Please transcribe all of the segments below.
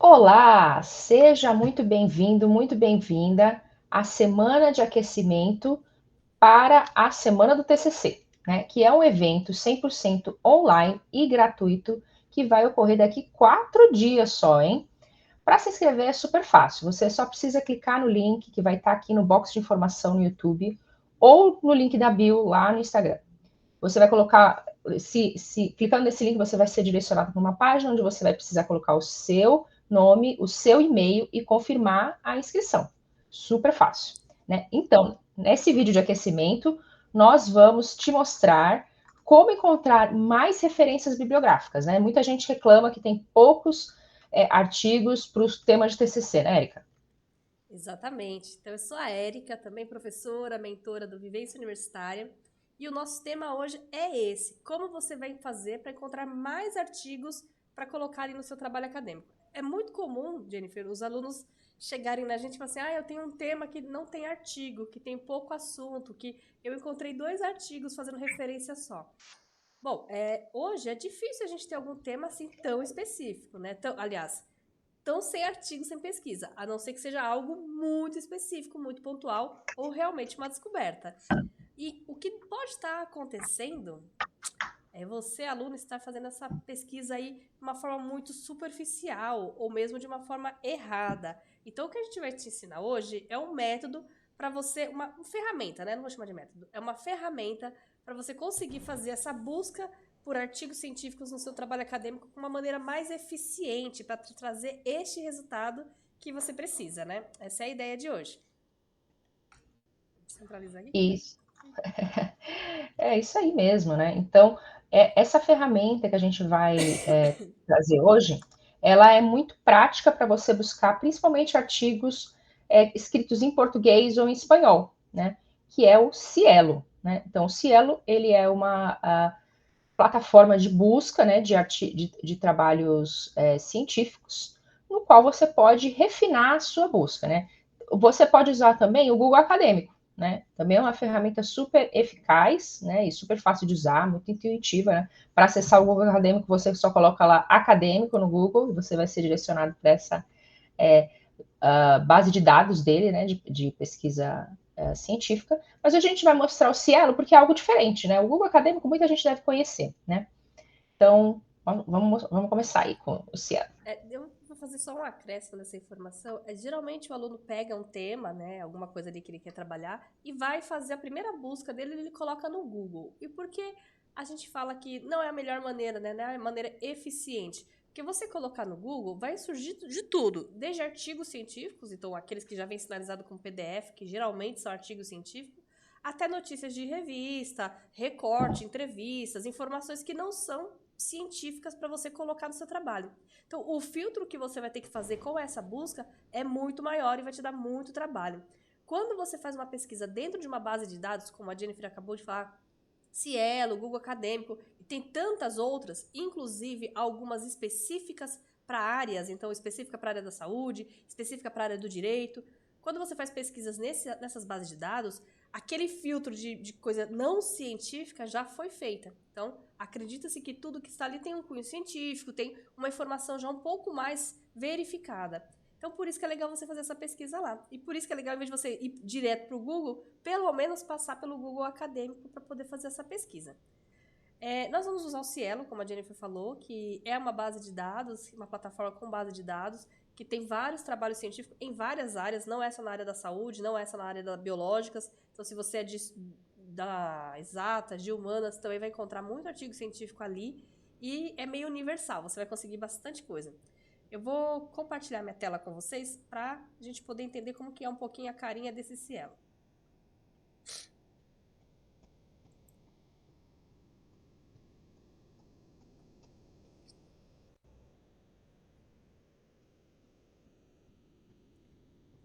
Olá, seja muito bem-vindo, muito bem-vinda à semana de aquecimento para a semana do TCC, né? Que é um evento 100% online e gratuito que vai ocorrer daqui 4 dias só, hein? Para se inscrever é super fácil, você só precisa clicar no link que vai estar aqui no box de informação no YouTube ou no link da bio lá no Instagram. Você vai colocar, se clicando nesse link, você vai ser direcionado para uma página onde você vai precisar colocar o seu nome, o seu e-mail e confirmar a inscrição. Super fácil, né? Então, nesse vídeo de aquecimento, nós vamos te mostrar como encontrar mais referências bibliográficas, né? Muita gente reclama que tem poucos artigos para os temas de TCC, né, Érica? Exatamente. Então, eu sou a Érica, também professora, mentora do Vivência Universitária, e o nosso tema hoje é esse: como você vai fazer para encontrar mais artigos para colocar ali no seu trabalho acadêmico. É muito comum, Jennifer, os alunos chegarem na gente e falarem assim: eu tenho um tema que não tem artigo, que tem pouco assunto, que eu encontrei 2 artigos fazendo referência só. Bom, hoje é difícil a gente ter algum tema assim tão específico, né? Aliás, estão sem artigo, sem pesquisa, a não ser que seja algo muito específico, muito pontual ou realmente uma descoberta. E o que pode estar acontecendo é você, aluno, estar fazendo essa pesquisa aí de uma forma muito superficial ou mesmo de uma forma errada. Então, o que a gente vai te ensinar hoje é um método para você, uma ferramenta, né? Não vou chamar de método, é uma ferramenta para você conseguir fazer essa busca por artigos científicos no seu trabalho acadêmico com uma maneira mais eficiente para trazer este resultado que você precisa, né? Essa é a ideia de hoje. Vou centralizar aqui. Isso. É isso aí mesmo, né? Então, essa ferramenta que a gente vai trazer hoje, ela é muito prática para você buscar principalmente artigos escritos em português ou em espanhol, né? Que é o Cielo, né? Então, o Cielo, ele é uma plataforma de busca, né, de trabalhos científicos, no qual você pode refinar a sua busca, né? Você pode usar também o Google Acadêmico, né? Também é uma ferramenta super eficaz, né, e super fácil de usar, muito intuitiva, né? Para acessar o Google Acadêmico, você só coloca lá acadêmico no Google e você vai ser direcionado para essa é, base de dados dele, né, de pesquisa científica, mas a gente vai mostrar o Cielo porque é algo diferente, né? O Google Acadêmico muita gente deve conhecer, né? Então, vamos começar aí com o Cielo. Eu vou fazer só um acréscimo nessa informação. Geralmente o aluno pega um tema, né, alguma coisa ali que ele quer trabalhar, e vai fazer a primeira busca dele, ele coloca no Google. E por que a gente fala que não é a melhor maneira, né, não é a maneira eficiente? Porque você colocar no Google, vai surgir de tudo, desde artigos científicos, então aqueles que já vêm sinalizados com PDF, que geralmente são artigos científicos, até notícias de revista, recorte, entrevistas, informações que não são científicas para você colocar no seu trabalho. Então, o filtro que você vai ter que fazer com essa busca é muito maior e vai te dar muito trabalho. Quando você faz uma pesquisa dentro de uma base de dados, como a Jennifer acabou de falar, Cielo, Google Acadêmico, e tem tantas outras, inclusive algumas específicas para áreas, então específica para a área da saúde, específica para a área do direito. Quando você faz pesquisas nessas bases de dados, aquele filtro de coisa não científica já foi feita. Então, acredita-se que tudo que está ali tem um cunho científico, tem uma informação já um pouco mais verificada. Então, por isso que é legal você fazer essa pesquisa lá. E por isso que é legal, ao invés de você ir direto para o Google, pelo menos passar pelo Google Acadêmico para poder fazer essa pesquisa. Nós vamos usar o Cielo, como a Jennifer falou, que é uma base de dados, uma plataforma com base de dados, que tem vários trabalhos científicos em várias áreas, não é só na área da saúde, não é só na área da biológicas. Então, se você é da exatas, de humanas, também vai encontrar muito artigo científico ali. E é meio universal, você vai conseguir bastante coisa. Eu vou compartilhar minha tela com vocês para a gente poder entender como que é um pouquinho a carinha desse Cielo.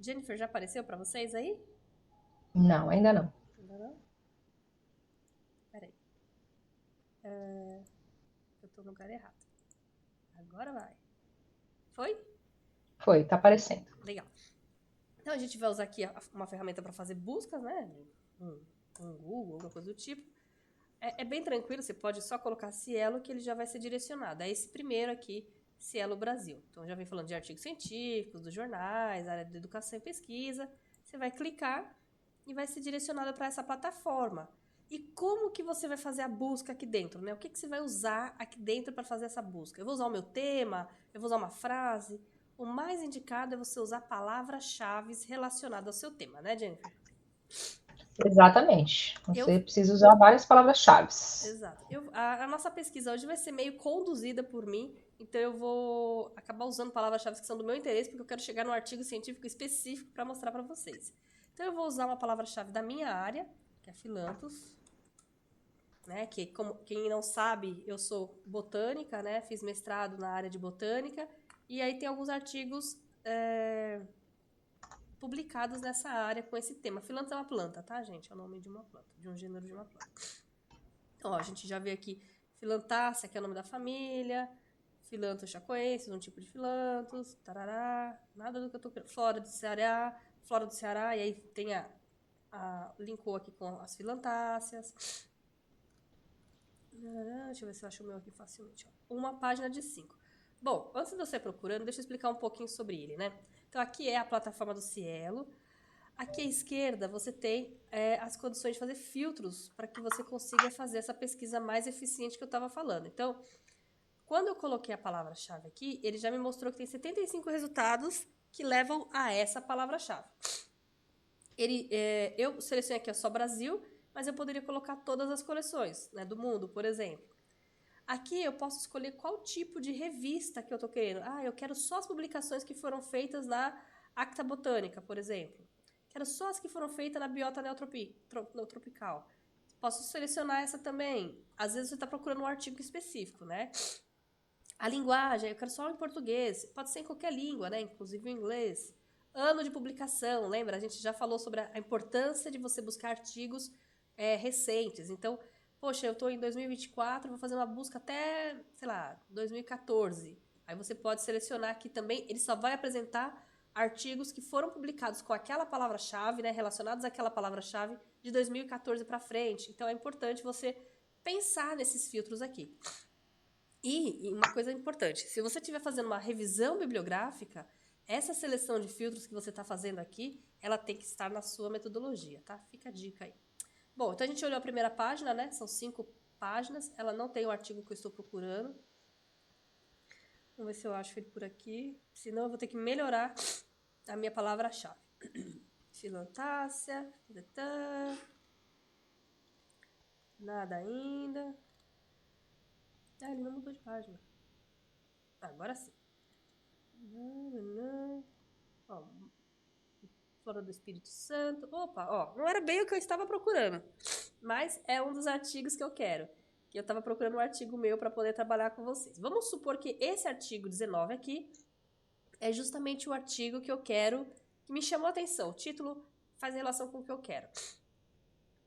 Jennifer, já apareceu para vocês aí? Não, ainda não. Ainda não? Peraí. Eu tô no lugar errado. Agora vai. Foi? Foi, tá aparecendo. Legal. Então a gente vai usar aqui uma ferramenta para fazer buscas, né? Um, um Google, alguma coisa do tipo. É bem tranquilo, você pode só colocar Cielo que ele já vai ser direcionado. É esse primeiro aqui Cielo Brasil. Então, já vem falando de artigos científicos, dos jornais, área de educação e pesquisa. Você vai clicar e vai ser direcionado para essa plataforma. E como que você vai fazer a busca aqui dentro, né? O que você vai usar aqui dentro para fazer essa busca? Eu vou usar o meu tema? Eu vou usar uma frase? O mais indicado é você usar palavras-chave relacionadas ao seu tema, né, Jennifer? Exatamente. Eu Você precisa usar várias palavras-chave. Exato. A nossa pesquisa hoje vai ser meio conduzida por mim, então eu vou acabar usando palavras-chave que são do meu interesse, porque eu quero chegar num artigo científico específico para mostrar para vocês. Então eu vou usar uma palavra-chave da minha área, que é filantos, né? Que, como quem não sabe, eu sou botânica, né? Fiz mestrado na área de botânica, e aí tem alguns artigos publicados nessa área com esse tema. Filantos é uma planta, tá, gente? É o nome de uma planta, de um gênero de uma planta. Então, ó, a gente já vê aqui filantácea, que é o nome da família, filantos chacoenses, um tipo de filantos, tarará, nada do que eu tô querendo. Flora do Ceará, e aí tem linkou aqui com as filantáceas. Deixa eu ver se eu acho o meu aqui facilmente. Ó. Uma página de 5. Bom, antes de você procurando, deixa eu explicar um pouquinho sobre ele, né? Então, aqui é a plataforma do Cielo. Aqui à esquerda você tem as condições de fazer filtros para que você consiga fazer essa pesquisa mais eficiente que eu estava falando. Então, quando eu coloquei a palavra-chave aqui, ele já me mostrou que tem 75 resultados que levam a essa palavra-chave. Eu selecionei aqui só Brasil, mas eu poderia colocar todas as coleções, né, do mundo, por exemplo. Aqui eu posso escolher qual tipo de revista que eu estou querendo. Eu quero só as publicações que foram feitas na Acta Botânica, por exemplo. Quero só as que foram feitas na Biota Neotropical. Posso selecionar essa também. Às vezes você está procurando um artigo específico, né? A linguagem, eu quero só em português. Pode ser em qualquer língua, né? Inclusive o inglês. Ano de publicação, lembra? A gente já falou sobre a importância de você buscar artigos recentes. Então, poxa, eu estou em 2024, vou fazer uma busca até, sei lá, 2014. Aí você pode selecionar aqui também. Ele só vai apresentar artigos que foram publicados com aquela palavra-chave, né, relacionados àquela palavra-chave de 2014 para frente. Então é importante você pensar nesses filtros aqui. E uma coisa importante, se você estiver fazendo uma revisão bibliográfica, essa seleção de filtros que você está fazendo aqui, ela tem que estar na sua metodologia, tá? Fica a dica aí. Bom, então a gente olhou a primeira página, né? São 5 páginas, ela não tem o artigo que eu estou procurando. Vamos ver se eu acho ele por aqui. Senão eu vou ter que melhorar a minha palavra-chave. Filantácea. Nada ainda. Ele não mudou de página. Agora sim. Ó, Flora do Espírito Santo. Opa, ó, não era bem o que eu estava procurando. Mas é um dos artigos que eu quero. Que eu estava procurando um artigo meu para poder trabalhar com vocês. Vamos supor que esse artigo 19 aqui é justamente o artigo que eu quero, que me chamou a atenção. O título faz relação com o que eu quero.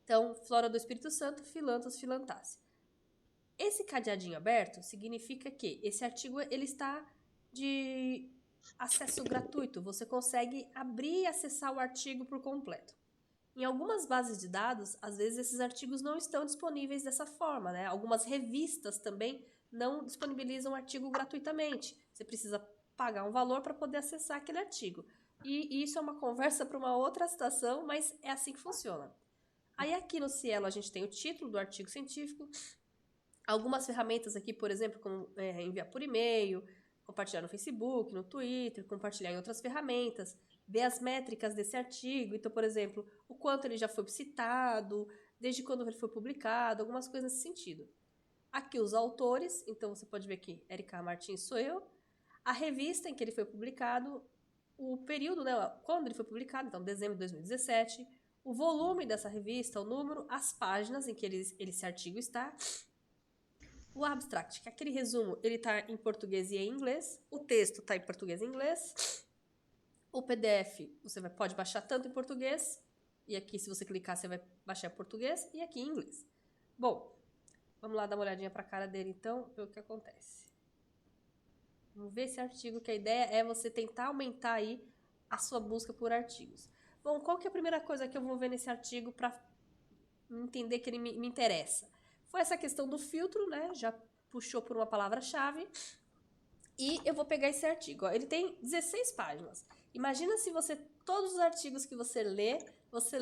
Então, Flora do Espírito Santo, Filantos, Filantácea. Esse cadeadinho aberto significa que esse artigo ele está de acesso gratuito. Você consegue abrir e acessar o artigo por completo. Em algumas bases de dados, às vezes esses artigos não estão disponíveis dessa forma, né? Algumas revistas também não disponibilizam o artigo gratuitamente. Você precisa pagar um valor para poder acessar aquele artigo. E isso é uma conversa para uma outra situação, mas é assim que funciona. Aí aqui no Cielo a gente tem o título do artigo científico, algumas ferramentas aqui, por exemplo, como enviar por e-mail, compartilhar no Facebook, no Twitter, compartilhar em outras ferramentas, ver as métricas desse artigo. Então, por exemplo, o quanto ele já foi citado, desde quando ele foi publicado, algumas coisas nesse sentido. Aqui os autores, então você pode ver aqui, Érica Martins sou eu. A revista em que ele foi publicado, o período, né, quando ele foi publicado, então dezembro de 2017, o volume dessa revista, o número, as páginas em que esse artigo está. O abstract, que é aquele resumo, ele está em português e em inglês. O texto está em português e inglês. O PDF, você pode baixar tanto em português, e aqui se você clicar você vai baixar em português, e aqui em inglês. Bom, vamos lá dar uma olhadinha para a cara dele então, ver o que acontece. Vamos ver esse artigo, que a ideia é você tentar aumentar aí a sua busca por artigos. Bom, qual que é a primeira coisa que eu vou ver nesse artigo para entender que ele me interessa? Foi essa questão do filtro, né? Já puxou por uma palavra-chave. E eu vou pegar esse artigo, ó, ele tem 16 páginas. Imagina se todos os artigos que você lê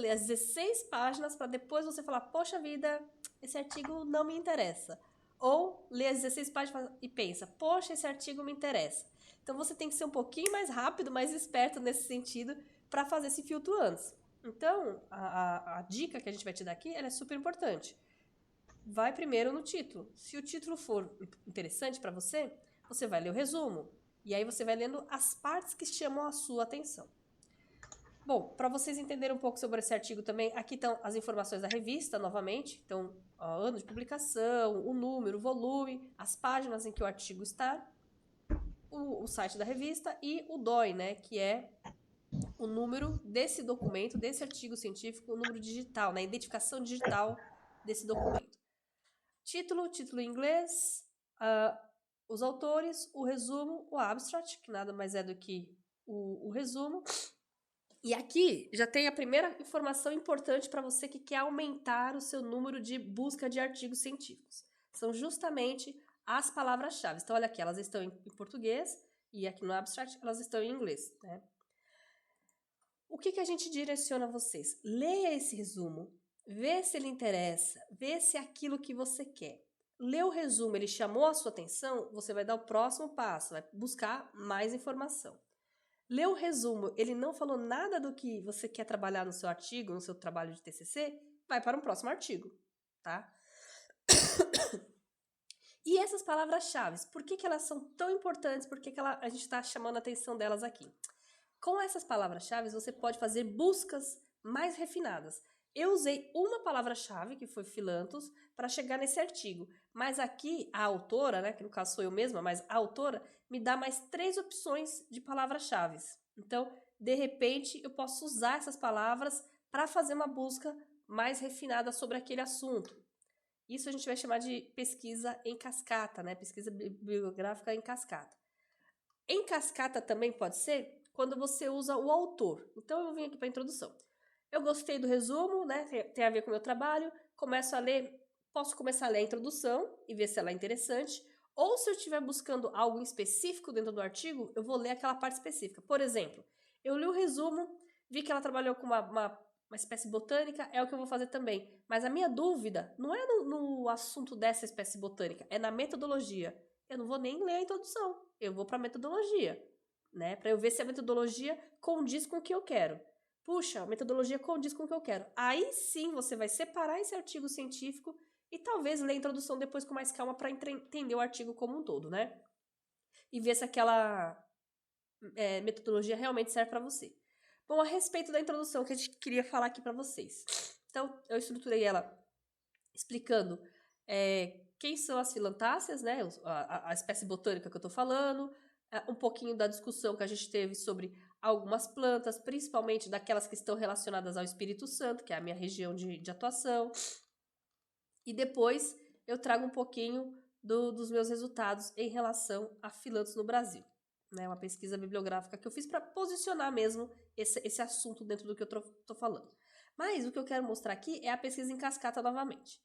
as 16 páginas para depois você falar, poxa vida, esse artigo não me interessa. Ou lê as 16 páginas e pensa, poxa, esse artigo me interessa. Então você tem que ser um pouquinho mais rápido, mais esperto nesse sentido para fazer esse filtro antes. Então, a dica que a gente vai te dar aqui, ela é super importante. Vai primeiro no título. Se o título for interessante para você, você vai ler o resumo. E aí você vai lendo as partes que chamam a sua atenção. Bom, para vocês entenderem um pouco sobre esse artigo também, aqui estão as informações da revista, novamente. Então, ano de publicação, o número, o volume, as páginas em que o artigo está, o site da revista e o DOI, né, que é o número desse documento, desse artigo científico, o número digital, né, a identificação digital desse documento. Título em inglês, os autores, o resumo, o abstract, que nada mais é do que o resumo. E aqui já tem a primeira informação importante para você que quer aumentar o seu número de busca de artigos científicos. São justamente as palavras-chave. Então, olha aqui, elas estão em português e aqui no abstract elas estão em inglês, né? O que a gente direciona a vocês? Leia esse resumo, vê se ele interessa, vê se é aquilo que você quer. Lê o resumo, ele chamou a sua atenção, você vai dar o próximo passo, vai buscar mais informação. Lê o resumo, ele não falou nada do que você quer trabalhar no seu artigo, no seu trabalho de TCC, vai para um próximo artigo, tá? E essas palavras-chave, por que elas são tão importantes? Por que a gente está chamando a atenção delas aqui? Com essas palavras-chave, você pode fazer buscas mais refinadas. Eu usei uma palavra-chave, que foi Philanthus, para chegar nesse artigo. Mas aqui, a autora, né, que no caso sou eu mesma, mas a autora me dá mais 3 opções de palavras-chave. Então, de repente, eu posso usar essas palavras para fazer uma busca mais refinada sobre aquele assunto. Isso a gente vai chamar de pesquisa em cascata, né? Pesquisa bibliográfica em cascata. Em cascata também pode ser quando você usa o autor. Então, eu vim aqui para a introdução. Eu gostei do resumo, né? Tem a ver com o meu trabalho. Começo a ler, posso começar a ler a introdução e ver se ela é interessante. Ou se eu estiver buscando algo específico dentro do artigo, eu vou ler aquela parte específica. Por exemplo, eu li o resumo, vi que ela trabalhou com uma espécie botânica, é o que eu vou fazer também. Mas a minha dúvida não é no assunto dessa espécie botânica, é na metodologia. Eu não vou nem ler a introdução, eu vou para a metodologia, né? Para eu ver se a metodologia condiz com o que eu quero. Puxa, a metodologia condiz com o que eu quero. Aí sim você vai separar esse artigo científico e talvez ler a introdução depois com mais calma para entender o artigo como um todo, né? E ver se aquela metodologia realmente serve para você. Bom, a respeito da introdução que a gente queria falar aqui para vocês. Então, eu estruturei ela explicando quem são as filantáceas, né? A espécie botânica que eu estou falando, um pouquinho da discussão que a gente teve sobre algumas plantas, principalmente daquelas que estão relacionadas ao Espírito Santo, que é a minha região de atuação. E depois eu trago um pouquinho dos meus resultados em relação a filantos no Brasil. Né, uma pesquisa bibliográfica que eu fiz para posicionar mesmo esse assunto dentro do que eu estou falando. Mas o que eu quero mostrar aqui é a pesquisa em cascata novamente.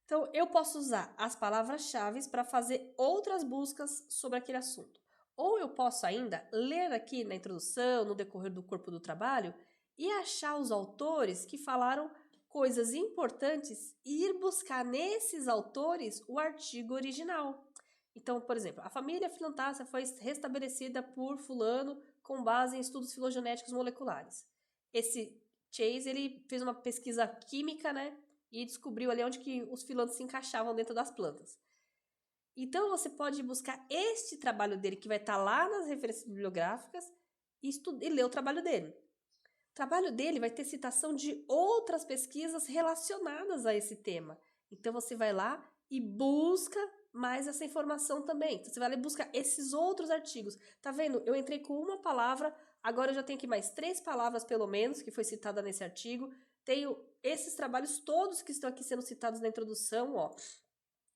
Então, eu posso usar as palavras-chave para fazer outras buscas sobre aquele assunto. Ou eu posso ainda ler aqui na introdução, no decorrer do corpo do trabalho, e achar os autores que falaram coisas importantes e ir buscar nesses autores o artigo original. Então, por exemplo, a família Filantácea foi restabelecida por fulano com base em estudos filogenéticos moleculares. Esse Chase, ele fez uma pesquisa química, né? E descobriu ali onde que os filantes se encaixavam dentro das plantas. Então, você pode buscar este trabalho dele, que vai estar lá nas referências bibliográficas, e ler o trabalho dele. O trabalho dele vai ter citação de outras pesquisas relacionadas a esse tema. Então, você vai lá e busca mais essa informação também. Então, você vai lá e busca esses outros artigos. Tá vendo? Eu entrei com uma palavra, agora eu já tenho aqui mais 3 palavras, pelo menos, que foi citada nesse artigo. Tenho esses trabalhos todos que estão aqui sendo citados na introdução, ó,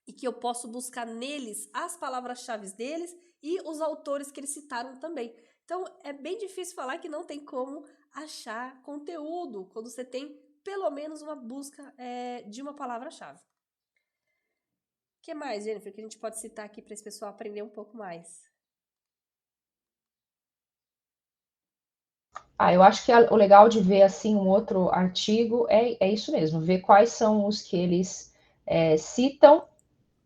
e que eu posso buscar neles as palavras-chave deles e os autores que eles citaram também. Então, é bem difícil falar que não tem como achar conteúdo quando você tem pelo menos uma busca de uma palavra-chave. O que mais, Jennifer, que a gente pode citar aqui para esse pessoal aprender um pouco mais? Eu acho que o legal de ver assim um outro artigo é isso mesmo, ver quais são os que eles citam,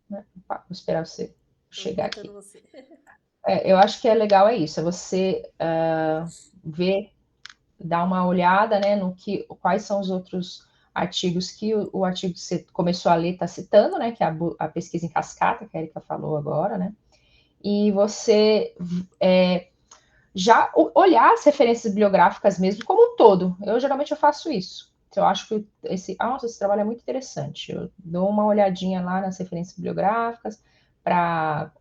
né? Vou esperar você Tô chegar imitando aqui. você. Eu acho que é legal é isso, é você ver, dar uma olhada, né, no que, quais são os outros artigos que o artigo que você começou a ler está citando, né, que é a pesquisa em cascata, que a Erika falou agora, né, e você já olhar as referências bibliográficas mesmo como um todo. Eu geralmente eu faço isso. Eu acho que esse trabalho é muito interessante. Eu dou uma olhadinha lá nas referências bibliográficas para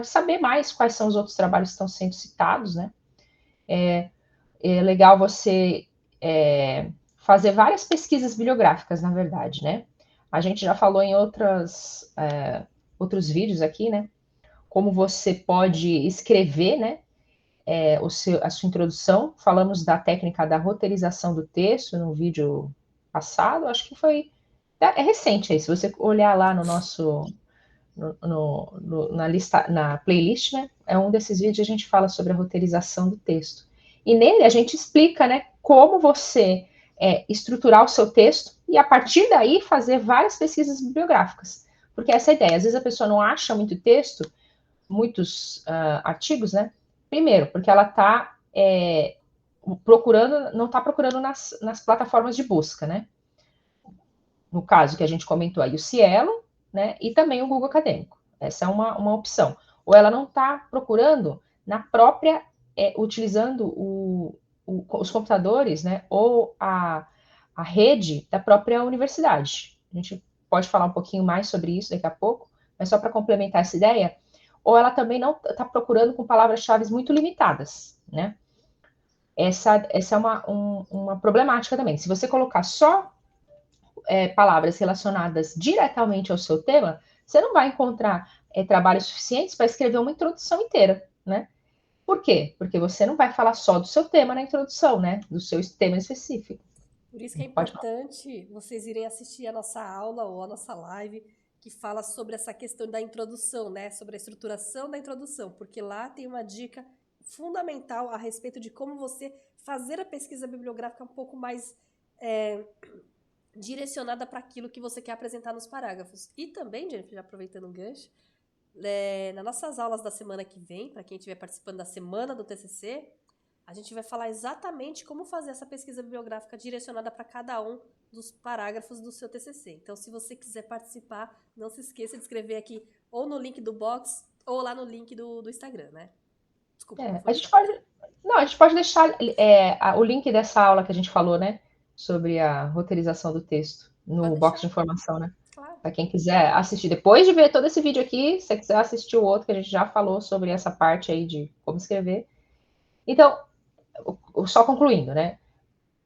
saber mais quais são os outros trabalhos que estão sendo citados, né? É legal você fazer várias pesquisas bibliográficas, na verdade, né? A gente já falou em outros vídeos aqui, né? Como você pode escrever, né? A sua introdução. Falamos da técnica da roteirização do texto no vídeo passado, acho que foi. É recente aí, se você olhar lá no nosso. Na lista, na playlist, né? É um desses vídeos que a gente fala sobre a roteirização do texto. E nele a gente explica, né, como você estruturar o seu texto e a partir daí fazer várias pesquisas bibliográficas. Porque essa é a ideia. Às vezes a pessoa não acha muito texto, muitos artigos, né? Primeiro, porque ela está procurando, não está procurando nas plataformas de busca, né? No caso que a gente comentou aí, o Cielo, né? E também o Google Acadêmico. Essa é uma opção. Ou ela não está procurando na própria, utilizando os computadores, né? Ou a rede da própria universidade. A gente pode falar um pouquinho mais sobre isso daqui a pouco, mas só para complementar essa ideia, ou ela também não está procurando com palavras-chave muito limitadas, né? Essa é uma problemática também. Se você colocar só palavras relacionadas diretamente ao seu tema, você não vai encontrar trabalhos suficientes para escrever uma introdução inteira, né? Por quê? Porque você não vai falar só do seu tema na introdução, né? Do seu tema específico. Por isso que é Pode falar. importante vocês irem assistir a nossa aula ou a nossa live que fala sobre essa questão da introdução, né? Sobre a estruturação da introdução, porque lá tem uma dica fundamental a respeito de como você fazer a pesquisa bibliográfica um pouco mais direcionada para aquilo que você quer apresentar nos parágrafos. E também, Jennifer, já aproveitando o gancho, nas nossas aulas da semana que vem, para quem estiver participando da semana do TCC, a gente vai falar exatamente como fazer essa pesquisa bibliográfica direcionada para cada um dos parágrafos do seu TCC. Então, se você quiser participar, não se esqueça de escrever aqui ou no link do box ou lá no link do Instagram, né? Desculpa, não foi A o gente Instagram. pode, não, a gente pode deixar o link dessa aula que a gente falou, né? Sobre a roteirização do texto Pode no box deixar, de informação, né? claro. Para quem quiser assistir, depois de ver todo esse vídeo aqui, se você quiser assistir o outro que a gente já falou sobre essa parte aí de como escrever. Então, só concluindo, né?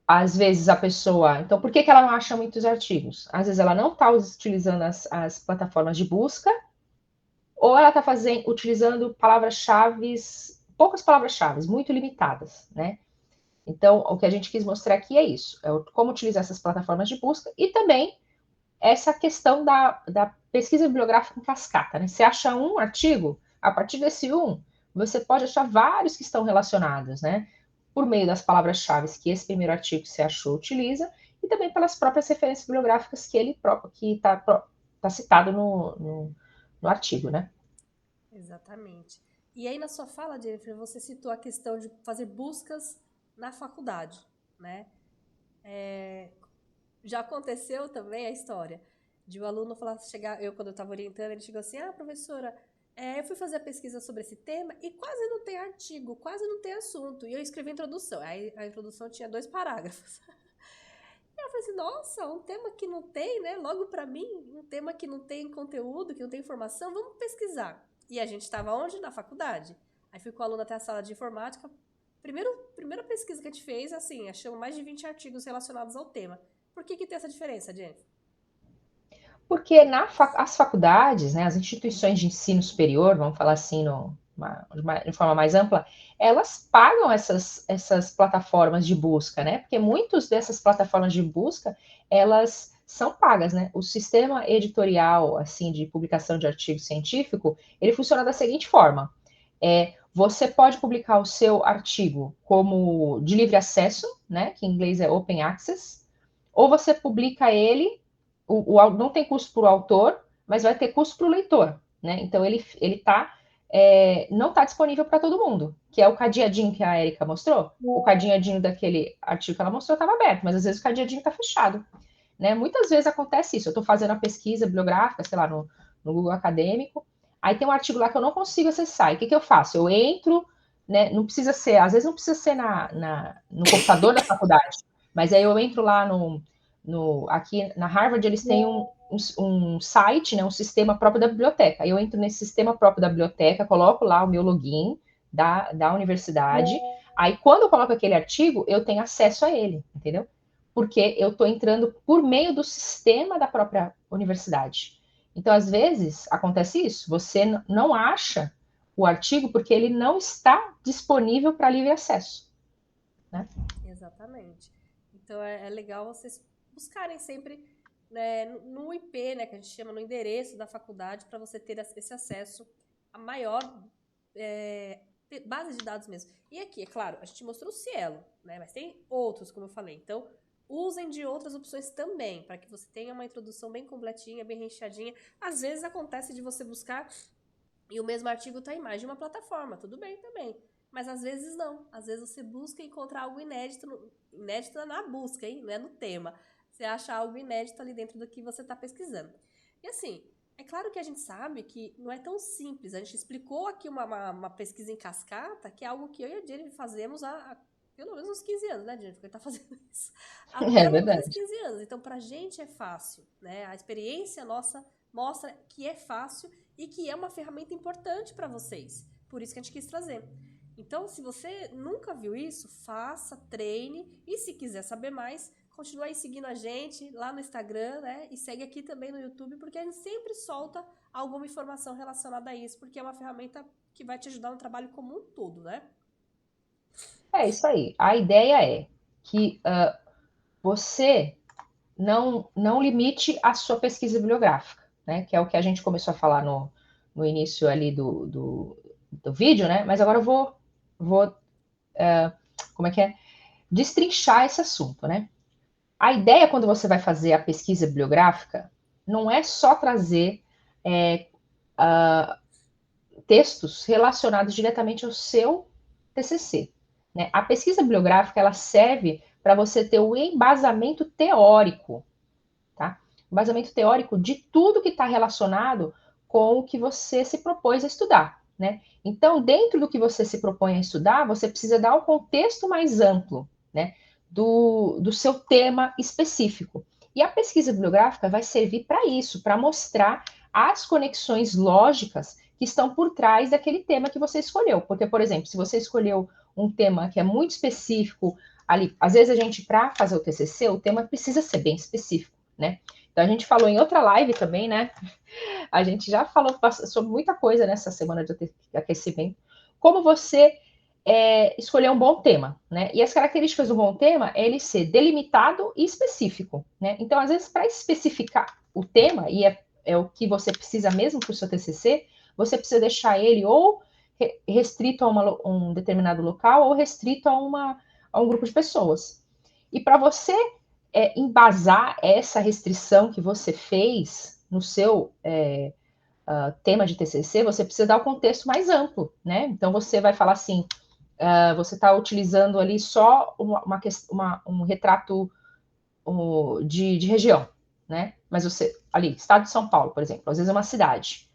Às vezes a pessoa. Então, por que ela não acha muitos artigos? Às vezes ela não está utilizando as plataformas de busca, ou ela está utilizando palavras-chave, poucas palavras-chave, muito limitadas, né? Então, o que a gente quis mostrar aqui é isso: como utilizar essas plataformas de busca e também essa questão da pesquisa bibliográfica em cascata, né? Você acha um artigo, a partir desse você pode achar vários que estão relacionados, né? Por meio das palavras-chave que esse primeiro artigo que você achou utiliza, e também pelas próprias referências bibliográficas que ele próprio que está citado no artigo, né? Exatamente. E aí, na sua fala, Jennifer, você citou a questão de fazer buscas na faculdade, né? Já aconteceu também a história de um aluno falar, quando eu estava orientando, ele chegou assim, professora, eu fui fazer a pesquisa sobre esse tema e quase não tem artigo, quase não tem assunto. E eu escrevi a introdução. Aí a introdução tinha 2 parágrafos. E eu falei assim, nossa, um tema que não tem, né? Logo para mim, um tema que não tem conteúdo, que não tem informação, vamos pesquisar. E a gente estava onde? Na faculdade. Aí fui com o aluno até a sala de informática. Primeira pesquisa que a gente fez, assim, achamos mais de 20 artigos relacionados ao tema. Por que tem essa diferença, Jennifer? Porque as faculdades, né, as instituições de ensino superior, vamos falar assim de forma mais ampla, elas pagam essas plataformas de busca, né? Porque muitas dessas plataformas de busca, elas são pagas, né? O sistema editorial, assim, de publicação de artigo científico, ele funciona da seguinte forma: Você pode publicar o seu artigo como de livre acesso, né, que em inglês é Open Access, ou você publica ele, não tem custo para o autor, mas vai ter custo para o leitor, né? Então ele tá, não está disponível para todo mundo, que é o cadeadinho que a Erika mostrou. O cadeadinho daquele artigo que ela mostrou estava aberto, mas às vezes o cadeadinho está fechado, né? Muitas vezes acontece isso. Eu estou fazendo a pesquisa bibliográfica, sei lá, no Google Acadêmico, aí tem um artigo lá que eu não consigo acessar. E o que eu faço? Eu entro, né? Não precisa ser, às vezes não precisa ser no computador da faculdade, mas aí eu entro lá aqui na Harvard, eles têm um site, né, um sistema próprio da biblioteca. Eu entro nesse sistema próprio da biblioteca, coloco lá o meu login da universidade. Aí, quando eu coloco aquele artigo, eu tenho acesso a ele, entendeu? Porque eu estou entrando por meio do sistema da própria universidade. Então, às vezes, acontece isso. Você não acha o artigo porque ele não está disponível para livre acesso, né? Exatamente. Então é legal vocês buscarem sempre, né, no IP, né, que a gente chama no endereço da faculdade, para você ter esse acesso a maior base de dados mesmo. E aqui, é claro, a gente mostrou o Cielo, né, mas tem outros, como eu falei. Então, usem de outras opções também, para que você tenha uma introdução bem completinha, bem recheadinha. Às vezes acontece de você buscar e o mesmo artigo está em mais de uma plataforma, tudo bem também. Mas às vezes não. Às vezes você busca encontrar algo inédito, inédito na busca, hein? Não é no tema. Você acha algo inédito ali dentro do que você está pesquisando. E assim, é claro que a gente sabe que não é tão simples. A gente explicou aqui uma pesquisa em cascata, que é algo que eu e a Jennifer fazemos há pelo menos uns 15 anos, né, Jennifer? Porque tá fazendo isso há É pelo menos verdade. 15 anos. Então, pra gente é fácil, né? A experiência nossa mostra que é fácil e que é uma ferramenta importante para vocês. Por isso que a gente quis trazer. Então, se você nunca viu isso, faça, treine e se quiser saber mais, continue aí seguindo a gente lá no Instagram, né? E segue aqui também no YouTube, porque a gente sempre solta alguma informação relacionada a isso, porque é uma ferramenta que vai te ajudar no trabalho como um todo, né? É isso aí. A ideia é que você não limite a sua pesquisa bibliográfica, né? Que é o que a gente começou a falar no início ali do vídeo, né? Mas agora eu vou como é que é? Destrinchar esse assunto, né? A ideia, quando você vai fazer a pesquisa bibliográfica, não é só trazer é, textos relacionados diretamente ao seu TCC. Né? A pesquisa bibliográfica ela serve para você ter o embasamento teórico, tá? Embasamento teórico de tudo que está relacionado com o que você se propôs a estudar, né? Então, dentro do que você se propõe a estudar, você precisa dar um contexto mais amplo, né? Do seu tema específico. E a pesquisa bibliográfica vai servir para isso, para mostrar as conexões lógicas que estão por trás daquele tema que você escolheu. Porque, por exemplo, se você escolheu um tema que é muito específico, ali, às vezes a gente, para fazer o TCC, o tema precisa ser bem específico, né? Então a gente falou em outra live também, né? A gente já falou sobre muita coisa nessa semana de aquecimento. Como você escolher um bom tema, né? E as características do bom tema é ele ser delimitado e específico, né? Então, às vezes, para especificar o tema, e é o que você precisa mesmo para o seu TCC, você precisa deixar ele ou restrito a um determinado local ou restrito a um grupo de pessoas. E para você embasar essa restrição que você fez no seu tema de TCC, você precisa dar o contexto mais amplo, né? Então você vai falar assim, você está utilizando ali só um retrato de região, né? Mas você, ali, estado de São Paulo, por exemplo, às vezes é uma cidade.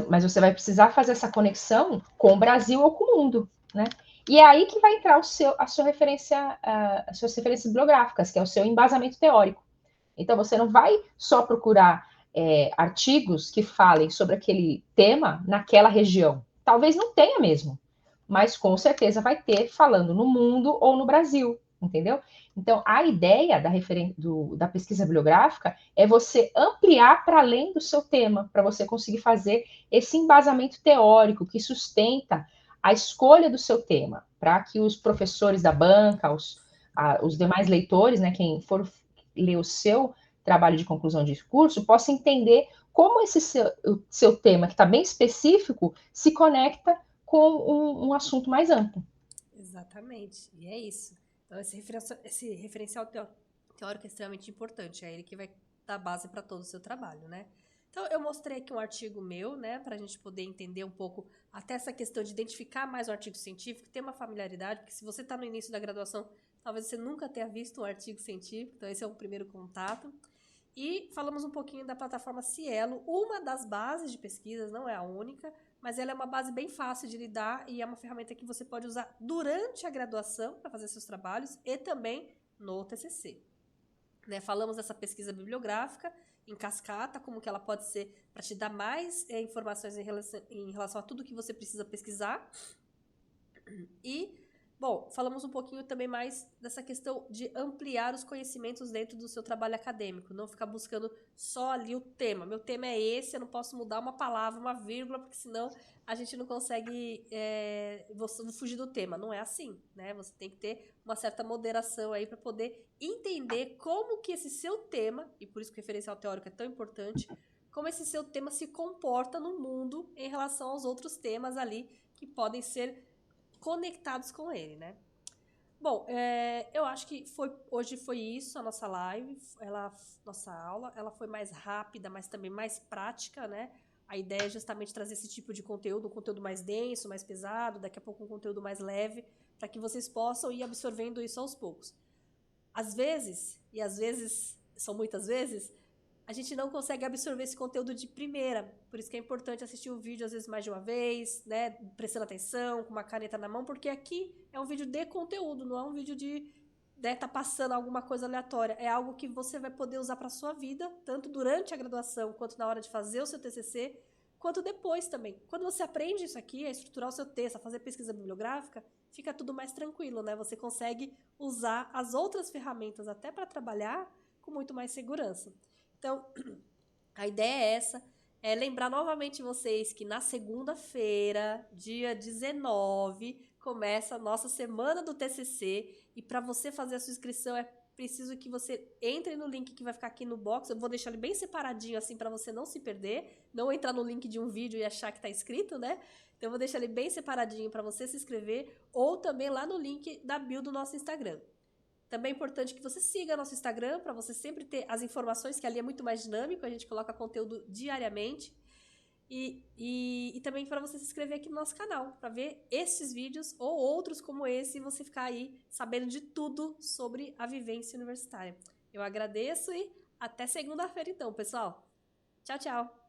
Mas você vai precisar fazer essa conexão com o Brasil ou com o mundo, né? E é aí que vai entrar a sua referência, as suas referências bibliográficas, que é o seu embasamento teórico. Então, você não vai só procurar artigos que falem sobre aquele tema naquela região. Talvez não tenha mesmo, mas com certeza vai ter falando no mundo ou no Brasil, entendeu? Então, a ideia da pesquisa bibliográfica é você ampliar para além do seu tema, para você conseguir fazer esse embasamento teórico que sustenta a escolha do seu tema, para que os professores da banca, os demais leitores, né, quem for ler o seu trabalho de conclusão de curso, possa entender como esse seu tema, que está bem específico, se conecta com um assunto mais amplo. Exatamente, e é isso. Então, esse referencial teórico é extremamente importante, é ele que vai dar base para todo o seu trabalho, né? Então, eu mostrei aqui um artigo meu, né, para a gente poder entender um pouco até essa questão de identificar mais um artigo científico, ter uma familiaridade, porque se você está no início da graduação, talvez você nunca tenha visto um artigo científico, então esse é o primeiro contato. E falamos um pouquinho da plataforma Cielo, uma das bases de pesquisas, não é a única, mas ela é uma base bem fácil de lidar e é uma ferramenta que você pode usar durante a graduação para fazer seus trabalhos e também no TCC. Né? Falamos dessa pesquisa bibliográfica em cascata, como que ela pode ser para te dar mais informações em relação a tudo que você precisa pesquisar. E, bom, falamos um pouquinho também mais dessa questão de ampliar os conhecimentos dentro do seu trabalho acadêmico, não ficar buscando só ali o tema. Meu tema é esse, eu não posso mudar uma palavra, uma vírgula, porque senão a gente não consegue vou fugir do tema. Não é assim, né? Você tem que ter uma certa moderação aí para poder entender como que esse seu tema, e por isso que o referencial teórico é tão importante, como esse seu tema se comporta no mundo em relação aos outros temas ali que podem ser conectados com ele, né? Bom, eu acho que hoje foi isso, a nossa live, nossa aula, ela foi mais rápida, mas também mais prática, né? A ideia é justamente trazer esse tipo de conteúdo, um conteúdo mais denso, mais pesado, daqui a pouco um conteúdo mais leve, para que vocês possam ir absorvendo isso aos poucos. Às vezes, e às vezes, são muitas vezes, a gente não consegue absorver esse conteúdo de primeira. Por isso que é importante assistir o vídeo às vezes mais de uma vez, né? Prestando atenção, com uma caneta na mão, porque aqui é um vídeo de conteúdo, não é um vídeo de tá passando alguma coisa aleatória. É algo que você vai poder usar para sua vida, tanto durante a graduação, quanto na hora de fazer o seu TCC, quanto depois também. Quando você aprende isso aqui, a estruturar o seu texto, a fazer pesquisa bibliográfica, fica tudo mais tranquilo, né? Você consegue usar as outras ferramentas até para trabalhar com muito mais segurança. Então, a ideia é essa, é lembrar novamente vocês que na segunda-feira, dia 19, começa a nossa semana do TCC e para você fazer a sua inscrição é preciso que você entre no link que vai ficar aqui no box, eu vou deixar ele bem separadinho assim para você não se perder, não entrar no link de um vídeo e achar que está inscrito, né? Então eu vou deixar ele bem separadinho para você se inscrever ou também lá no link da bio do nosso Instagram. Também é importante que você siga nosso Instagram para você sempre ter as informações, que ali é muito mais dinâmico, a gente coloca conteúdo diariamente. E também para você se inscrever aqui no nosso canal, para ver esses vídeos ou outros como esse e você ficar aí sabendo de tudo sobre a vivência universitária. Eu agradeço e até segunda-feira então, pessoal. Tchau, tchau!